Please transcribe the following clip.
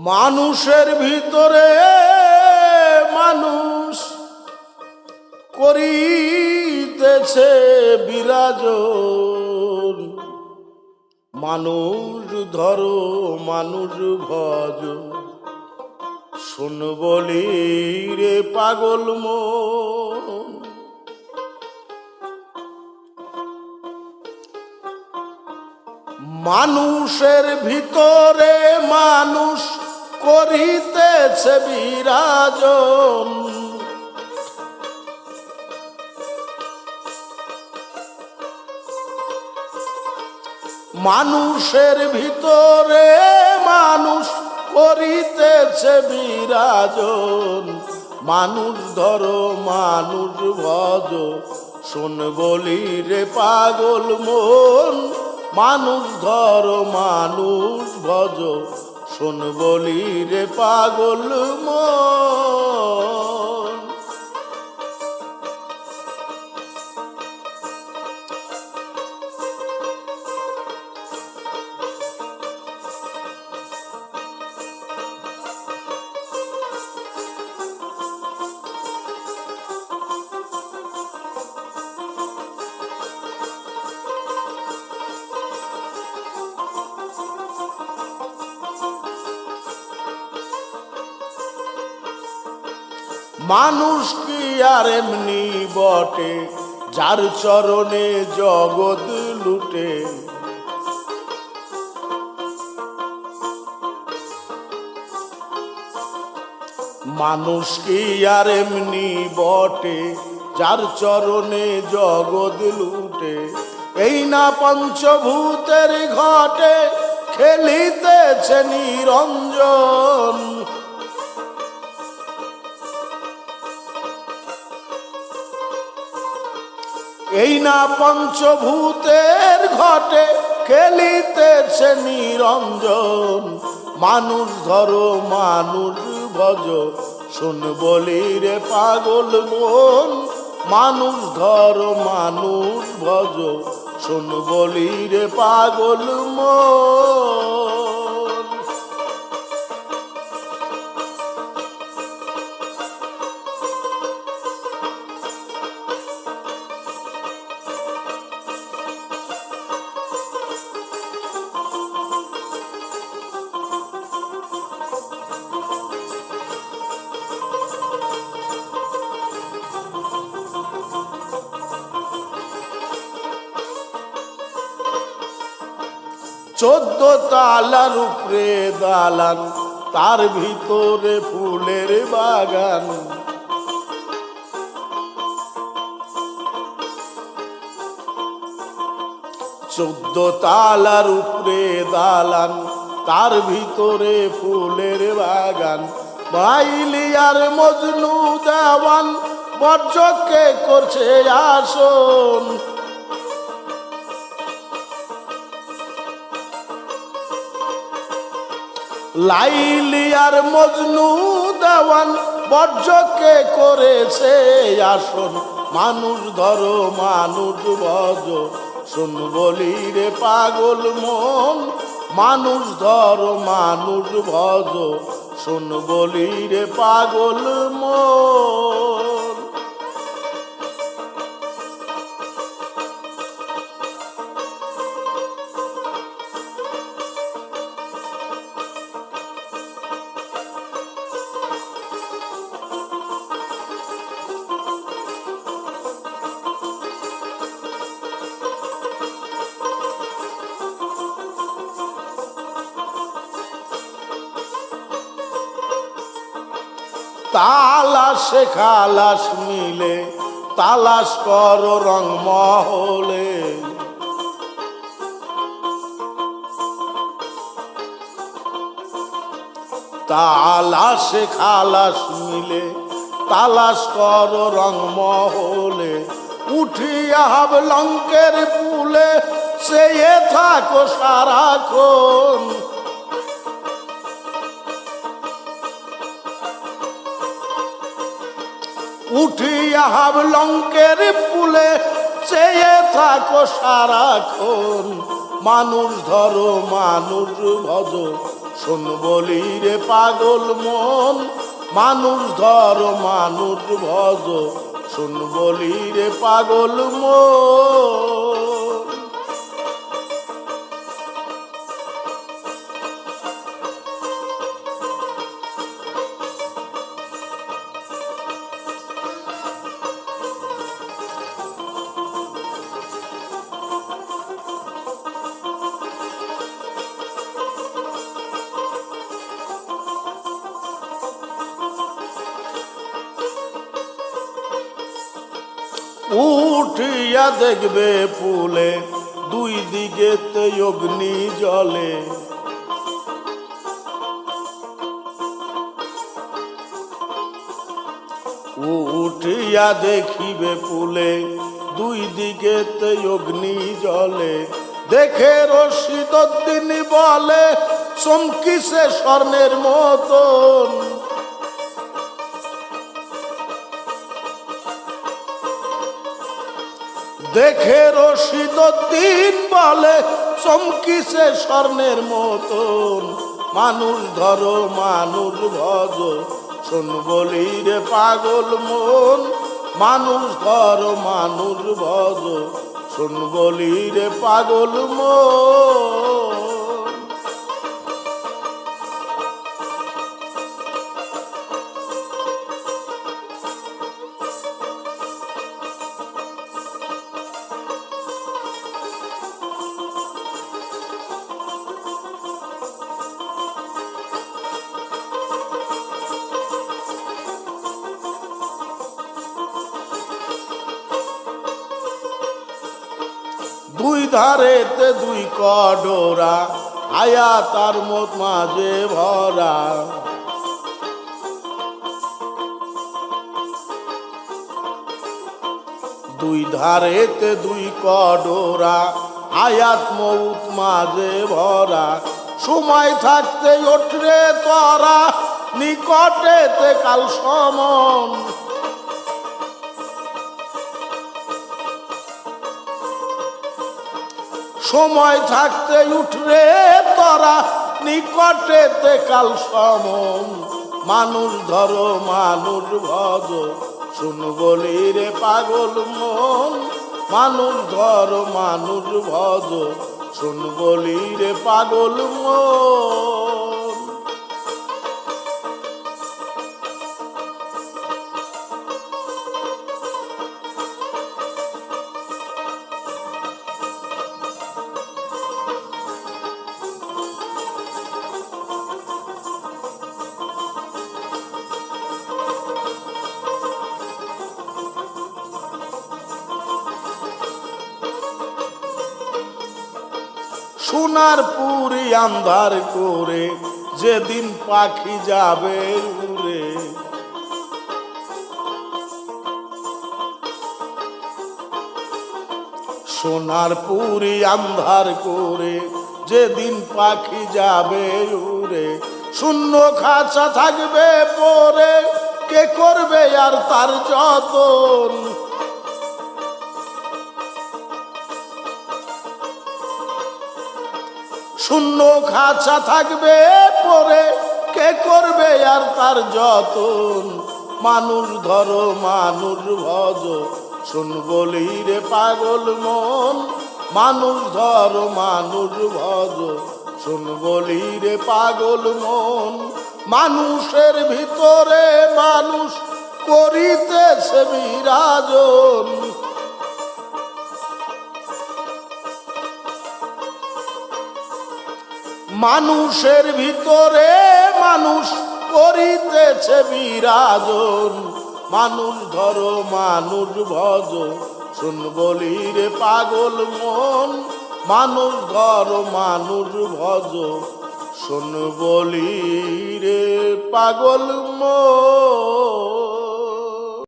মানুষের ভিতরে মানুষ করিতেছে বিরাজন। মানুষ ধরো মানুষ ভজ, শোন বলি রে পাগল মন। মানুষের ভিতরে মানুষ করিতেছে বিরাজন। মানুষের ভিতরে মানুষ করিতেছে বিরাজন। মানুষ ধরো মানুষ ভজ, শোন বলি রে পাগল মন। মানুষ ধরো মানুষ ভজ, শোন বলি রে পাগল মন। মানুষ কি আর এমনি বটে, যার চরণে জগৎ লুটে। মানুষ কি আর এমনি বটে, যার চরণে জগৎ লুটে। এই না পঞ্চভূতের ঘটে খেলিতেছে নিরঞ্জন। এই না পঞ্চভূতের ঘটে খেলিতেছে নিরঞ্জন। মানুষ ধরো মানুষ ভজ, শোন বলি রে পাগল মন। মানুষ ধরো মানুষ ভজ, শোন বলি রে পাগল মন। চোদ্দ তালার উপরে দালান, তার ভিতরে ফুলের বাগান। চোদ্দ তালার উপরে দালান, তার ভিতরে ফুলের বাগান। মাইলি আর মজনু দেওয়ান, বর্জকে করছে আসন। লাইলি আর মজনু দেওয়ান, বর্জকে করেছে আসন। মানুষ ধরো মানুষ ভজ, শোন বলি রে পাগল মন। মানুষ ধরো মানুষ ভজ, শোন বলি রে পাগল মন। তালাশে খালাস মিলে, তালাশ করো রং মহলে। তালাশে খালাস মিলে, তালাশ করো রং মহলে। উঠিয়া হাব লঙ্কের পুলে, চেয়ে থাকো সারাক্ষণ। উঠিয়া হাব লঙ্কের পুলে, চেয়ে থাকো সারাক্ষণ। মানুষ ধরো মানুষ ভজ, শোন বলি রে পাগল মন, মানুষ ধর মানুষ ভজ, শোন বলি রে পাগল মন। উঠিয়া দেখবে পুলে দুই দিকেতে অগ্নি জলে, উঠিয়া দেখিবে পুলে দুই দিকেতে অগ্নি জলে, দেখে রশিদউদ্দিন বলে চমকিছে স্বর্ণের মতন, দেখে রশিদউদ্দিন বলে চমকিছে স্বর্ণের মতন, মানুষ ধরো মানুষ ভজ, শোন বলি রে পাগল মন, মানুষ ধরো মানুষ ভজ, শোন বলি রে পাগল মন। দুই ধারেতে দুই কডোরা, আয়া তার মত মাঝে ভরা, দুই ধারেতে দুই কডোরা, আয়াত মৌত মাঝে ভরা, সময় থাকতে ওঠরে তরা, নিকটেতে কাল সমন, সময় থাকতে উঠরে তরা, নিকটেতে কাল সমন, মানুষ ধরো মানুষ ভজ, শুন বলি রে পাগল মন, মানুষ ধরো মানুষ ভজ, শুন বলি রে পাগল মন। সোনার পুরি আন্ধার করে যেদিন পাখি যাবে উড়ে, সোনার পুরি আন্ধার করে যেদিন পাখি যাবে উড়ে, শূন্য খাঁচা থাকবে পরে, কে করবে আর তার যতন, শূন্য খাঁচা থাকবে পরে, কে করবে আর তার যতন, মানুষ ধরো মানুষ ভজ, শোন বলি রে পাগল মন, মানুষ ধরো মানুষ ভজ, শোন বলি রে পাগল মন। মানুষের ভিতরে মানুষ করিতেছে বিরাজন, মানুষের ভিতরে মানুষ করিতেছে বিরাজন, মানুষ ধরো মানুষ ভজ, শুন বলি রে পাগল মন, মানুষ ধরো মানুষ ভজ, শুন বলি রে পাগল মন।